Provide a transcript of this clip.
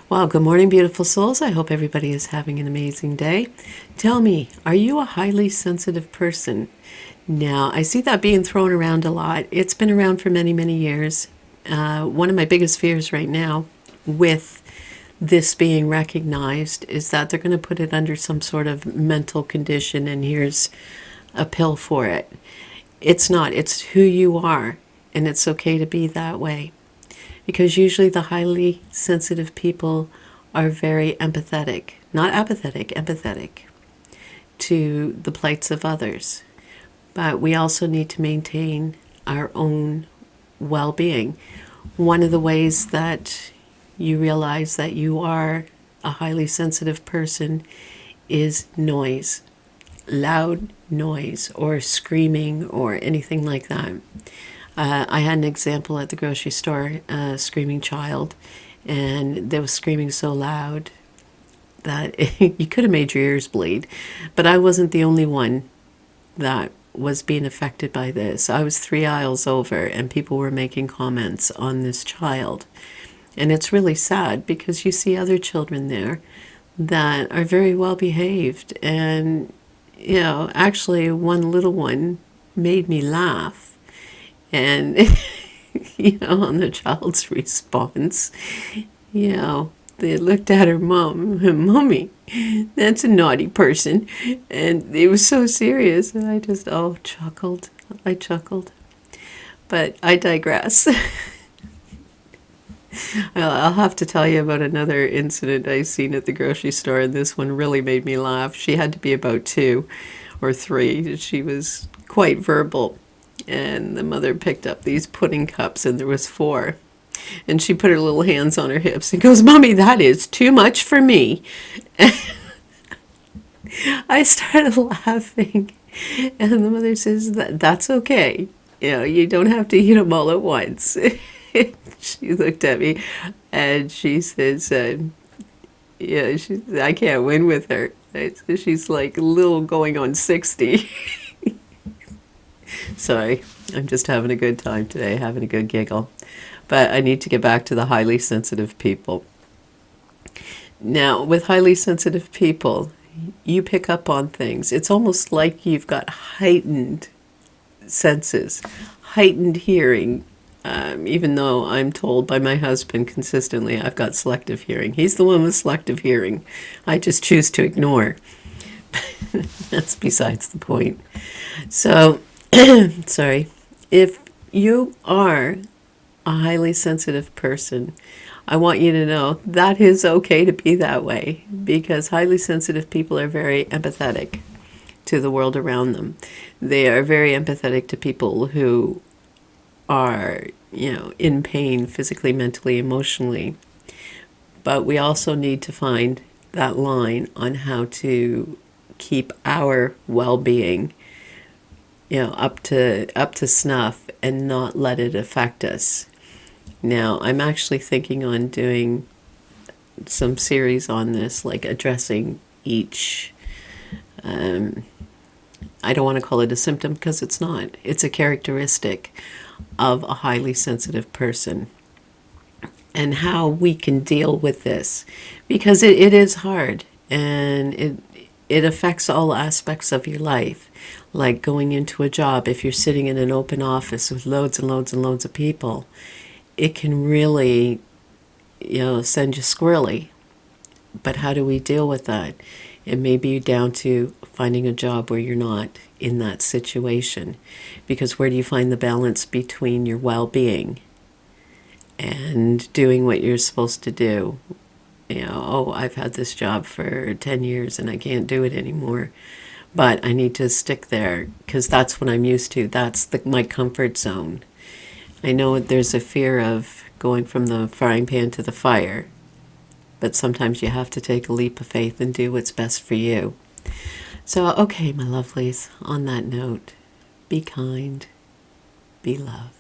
Well, good morning, beautiful souls. I hope everybody is having an amazing day. Tell me, are you a highly sensitive person? Now, I see that being thrown around a lot. It's been around for many, many years. One of my biggest fears right now with this being recognized is that they're going to put it under some sort of mental condition, and here's a pill for it. It's not, it's who you are, and it's okay to be that way. Because usually the highly sensitive people are very empathetic, not apathetic, empathetic to the plights of others. But we also need to maintain our own well being. One of the ways that you realize that you are a highly sensitive person is noise, loud noise, or screaming, or anything like that. I had an example at the grocery store, a screaming child, and they were screaming so loud that you could have made your ears bleed. But I wasn't the only one that was being affected by this. I was 3 aisles over, and people were making comments on this child. And it's really sad because you see other children there that are very well behaved. And, actually, one little one made me laugh. And, on the child's response, they looked at her mom, Mommy, that's a naughty person. And it was so serious. And I just, chuckled. I chuckled. But I digress. I'll have to tell you about another incident I seen at the grocery store, and this one really made me laugh. She had to be about 2 or 3. She was quite verbal. And the mother picked up these pudding cups, and there was 4. And she put her little hands on her hips and goes, Mommy, that is too much for me. I started laughing. And the mother says, that's okay. You don't have to eat them all at once. She looked at me and she says, I can't win with her. She's like a little going on 60. Sorry, I'm just having a good time today, having a good giggle. But I need to get back to the highly sensitive people. Now, with highly sensitive people, you pick up on things. It's almost like you've got heightened senses, heightened hearing, even though I'm told by my husband consistently I've got selective hearing. He's the one with selective hearing. I just choose to ignore. That's besides the point. So, sorry, if you are a highly sensitive person, I want you to know that is okay to be that way, because highly sensitive people are very empathetic to the world around them. They are very empathetic to people who are, in pain physically, mentally, emotionally. But we also need to find that line on how to keep our well-being up to snuff and not let it affect us. Now, I'm actually thinking on doing some series on this, like addressing each, I don't want to call it a symptom because it's not. It's a characteristic of a highly sensitive person, and how we can deal with this, because it is hard, and it affects all aspects of your life. Like going into a job, if you're sitting in an open office with loads and loads and loads of people, it can really, send you squirrely. But how do we deal with that? It may be down to finding a job where you're not in that situation. Because where do you find the balance between your well-being and doing what you're supposed to do? I've had this job for 10 years and I can't do it anymore. But I need to stick there because that's what I'm used to. That's my comfort zone. I know there's a fear of going from the frying pan to the fire, but sometimes you have to take a leap of faith and do what's best for you. So, okay, my lovelies, on that note, be kind, be loved.